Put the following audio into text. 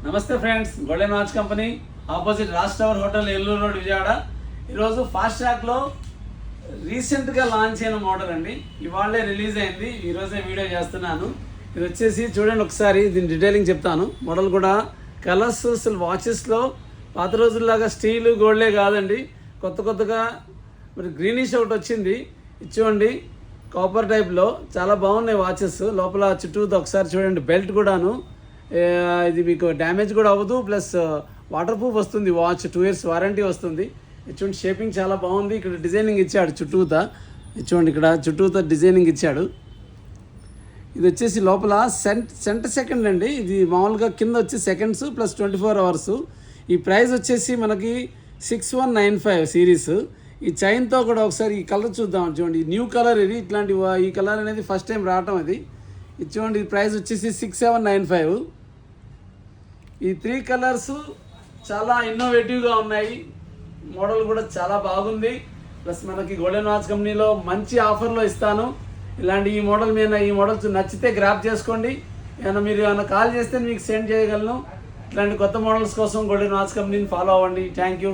నమస్తే friends, golden watch company opposite Raj tower hotel, Eluru road, Vijayawada. ఈరోజు fast ట్రాక్లో రీసెంట్గా లాంచ్ అయిన మోడల్ అండి. ఇవాళే రిలీజ్ అయింది, ఈరోజే వీడియో చేస్తున్నాను. ఇది వచ్చేసి చూడండి ఒకసారి, దీని డీటెయిలింగ్ చెప్తాను. మోడల్ కూడా కలర్స్ అసలు వాచెస్లో పాత రోజుల్లాగా స్టీలు గోల్డే కాదండి, కొత్తగా మరి గ్రీనిష్ ఒకటి వచ్చింది. ఇది చూడండి, కాపర్ టైప్లో చాలా బాగున్నాయి వాచెస్. లోపల చుట్టూ ఒకసారి చూడండి, బెల్ట్ కూడాను ఇది మీకు డ్యామేజ్ కూడా అవ్వదు, ప్లస్ వాటర్ ప్రూఫ్ వస్తుంది. వాచ్ 2 years వారంటీ వస్తుంది. చూడండి, షేపింగ్ చాలా బాగుంది. ఇక్కడ డిజైనింగ్ ఇచ్చాడు చుట్టూతా. చూడండి, ఇక్కడ చుట్టూతా డిజైనింగ్ ఇచ్చాడు. ఇది వచ్చేసి లోపల సెంటర్ సెకండ్ అండి. ఇది మామూలుగా కింద వచ్చి సెకండ్స్ ప్లస్ 24 hours. ఈ ప్రైస్ వచ్చేసి మనకి 6195 సిరీస్. ఈ చైన్తో కూడా ఒకసారి ఈ కలర్ చూద్దాం. చూడండి, న్యూ కలర్ ఇది. ఈ కలర్ అనేది ఫస్ట్ టైం రావటం ఇది. ఇది చూడండి, ఈ ప్రైస్ వచ్చేసి 6795. ఈ 3 కలర్స్ చాలా ఇన్నోవేటివ్గా ఉన్నాయి. మోడల్ కూడా చాలా బాగుంది. ప్లస్ మనకి గోల్డెన్ వాచ్ కంపెనీలో మంచి ఆఫర్లో ఇస్తాను. ఇలాంటి ఈ మోడల్స్ నచ్చితే గ్రాప్ చేసుకోండి. మీరు ఏమైనా కాల్ చేస్తే మీకు సెండ్ చేయగలను. ఇట్లాంటి కొత్త మోడల్స్ కోసం గోల్డెన్ వాచ్ కంపెనీని ఫాలో అవ్వండి. Thank you.